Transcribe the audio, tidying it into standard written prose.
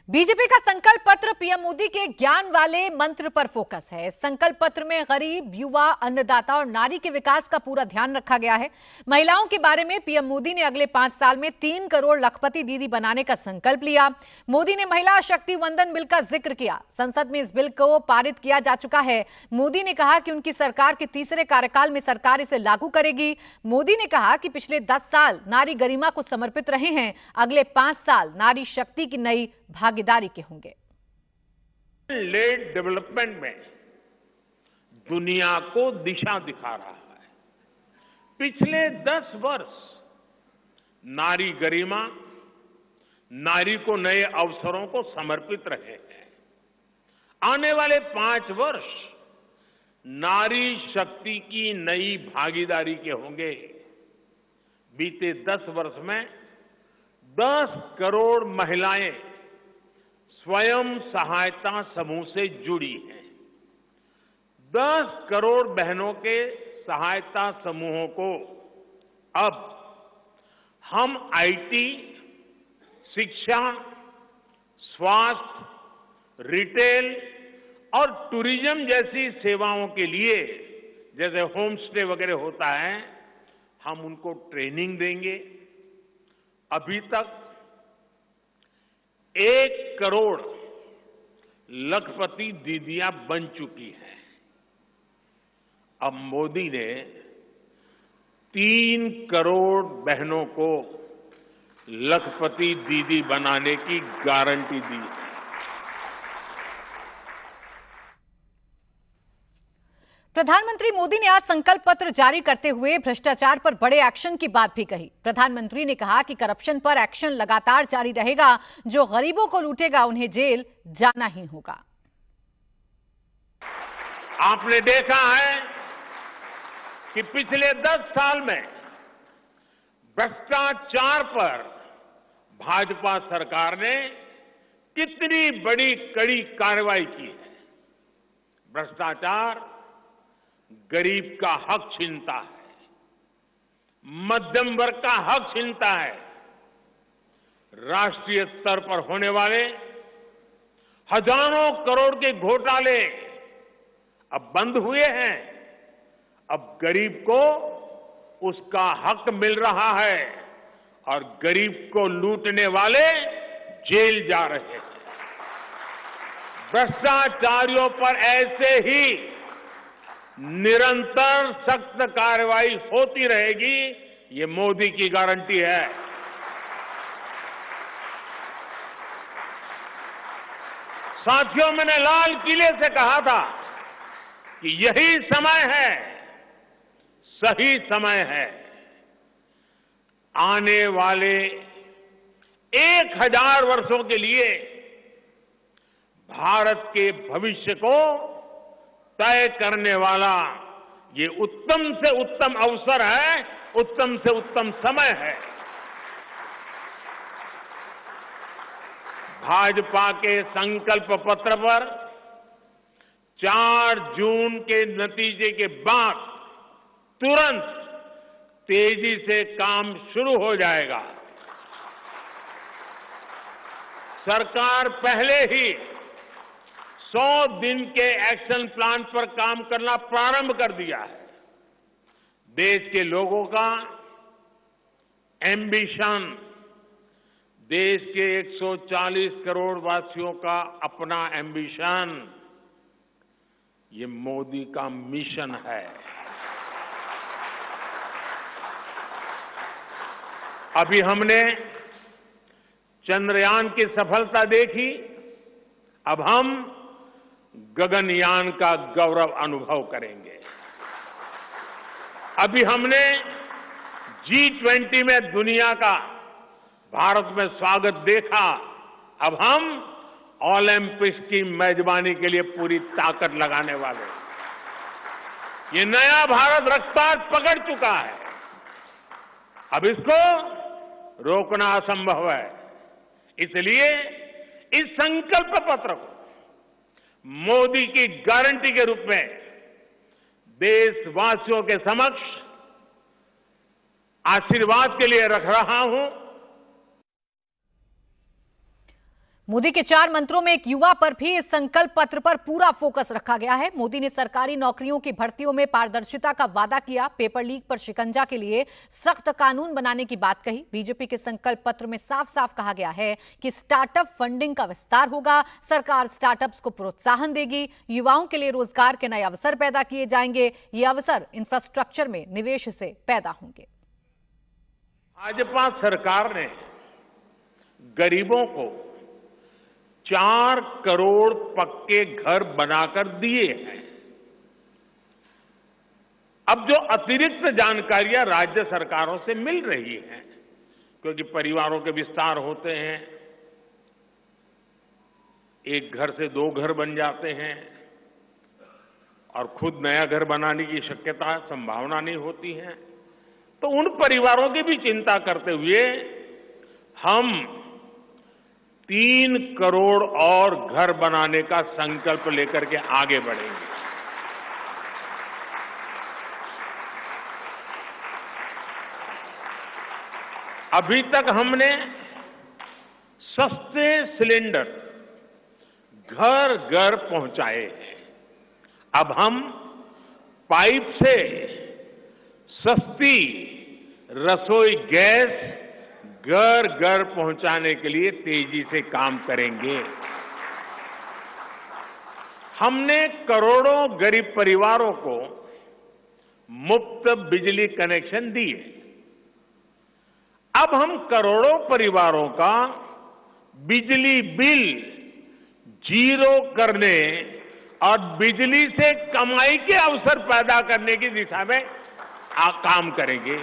BJP का संकल्प पत्र पीएम मोदी के ज्ञान वाले मंत्र पर फोकस है। इस संकल्प पत्र में गरीब, युवा, अन्नदाता और नारी के विकास का पूरा ध्यान रखा गया है। महिलाओं के बारे में पीएम मोदी ने अगले 5 साल में 3 करोड़ लखपति दीदी बनाने का संकल्प लिया। मोदी ने महिला शक्ति वंदन बिल का जिक्र किया। संसद में इस बिल को पारित किया जा चुका है। मोदी ने कहा कि उनकी सरकार के तीसरे कार्यकाल में सरकार इसे लागू करेगी। मोदी ने कहा कि पिछले 10 साल नारी गरिमा को समर्पित रहे हैं। अगले 5 साल नारी शक्ति की नई भागीदारी के होंगे। लेड डेवलपमेंट में दुनिया को दिशा दिखा रहा है। पिछले 10 वर्ष नारी गरिमा, नारी को नए अवसरों को समर्पित रहे हैं। आने वाले 5 वर्ष नारी शक्ति की नई भागीदारी के होंगे। बीते 10 वर्ष में 10 करोड़ महिलाएं स्वयं सहायता समूह से जुड़ी हैं। 10 करोड़ बहनों के सहायता समूहों को अब हम आईटी, शिक्षा, स्वास्थ्य, रिटेल और टूरिज्म जैसी सेवाओं के लिए, जैसे होम स्टे वगैरह होता है, हम उनको ट्रेनिंग देंगे। अभी तक 1 करोड़ लखपति दीदियां बन चुकी हैं। अब मोदी ने 3 करोड़ बहनों को लखपति दीदी बनाने की गारंटी दी है। प्रधानमंत्री मोदी ने आज संकल्प पत्र जारी करते हुए भ्रष्टाचार पर बड़े एक्शन की बात भी कही। प्रधानमंत्री ने कहा कि करप्शन पर एक्शन लगातार जारी रहेगा। जो गरीबों को लूटेगा उन्हें जेल जाना ही होगा। आपने देखा है कि पिछले 10 साल में भ्रष्टाचार पर भाजपा सरकार ने कितनी बड़ी कड़ी कार्रवाई की है। भ्रष्टाचार गरीब का हक छीनता है, मध्यम वर्ग का हक छीनता है। राष्ट्रीय स्तर पर होने वाले हजारों करोड़ के घोटाले अब बंद हुए हैं। अब गरीब को उसका हक मिल रहा है और गरीब को लूटने वाले जेल जा रहे हैं। भ्रष्टाचारियों पर ऐसे ही निरंतर सख्त कार्रवाई होती रहेगी, ये मोदी की गारंटी है। साथियों, मैंने लाल किले से कहा था कि यही समय है, सही समय है। आने वाले 1000 वर्षों के लिए भारत के भविष्य को तय करने वाला ये उत्तम से उत्तम अवसर है, उत्तम से उत्तम समय है। भाजपा के संकल्प पत्र पर 4 जून के नतीजे के बाद तुरंत तेजी से काम शुरू हो जाएगा। सरकार पहले ही 100 दिन के एक्शन प्लान पर काम करना प्रारंभ कर दिया है। देश के लोगों का एम्बिशन, देश के 140 करोड़ वासियों का अपना एम्बिशन, ये मोदी का मिशन है। अभी हमने चंद्रयान की सफलता देखी, अब हम गगनयान का गौरव अनुभव करेंगे। अभी हमने G20 में दुनिया का भारत में स्वागत देखा, अब हम ओलंपिक्स की मेजबानी के लिए पूरी ताकत लगाने वाले। ये नया भारत रफ्तार पकड़ चुका है, अब इसको रोकना असंभव है। इसलिए इस संकल्प पत्र को मोदी की गारंटी के रूप में देशवासियों के समक्ष आशीर्वाद के लिए रख रहा हूं। मोदी के 4 मंत्रों में एक युवा पर भी इस संकल्प पत्र पर पूरा फोकस रखा गया है। मोदी ने सरकारी नौकरियों की भर्तियों में पारदर्शिता का वादा किया, पेपर लीक पर शिकंजा के लिए सख्त कानून बनाने की बात कही। बीजेपी के संकल्प पत्र में साफ साफ कहा गया है कि स्टार्टअप फंडिंग का विस्तार होगा, सरकार स्टार्टअप्स को प्रोत्साहन देगी, युवाओं के लिए रोजगार के नए अवसर पैदा किए जाएंगे। ये अवसर इंफ्रास्ट्रक्चर में निवेश से पैदा होंगे। भाजपा सरकार ने गरीबों को 4 करोड़ पक्के घर बनाकर दिए हैं। अब जो अतिरिक्त जानकारियां राज्य सरकारों से मिल रही हैं, क्योंकि परिवारों के विस्तार होते हैं, एक घर से 2 घर बन जाते हैं और खुद नया घर बनाने की शक्यता संभावना नहीं होती है, तो उन परिवारों की भी चिंता करते हुए हम 3 करोड़ और घर बनाने का संकल्प लेकर के आगे बढ़ेंगे। अभी तक हमने सस्ते सिलेंडर घर घर पहुंचाए हैं। अब हम पाइप से सस्ती रसोई गैस घर घर पहुंचाने के लिए तेजी से काम करेंगे। हमने करोड़ों गरीब परिवारों को मुफ्त बिजली कनेक्शन दिए। अब हम करोड़ों परिवारों का बिजली बिल 0 करने और बिजली से कमाई के अवसर पैदा करने की दिशा में काम करेंगे।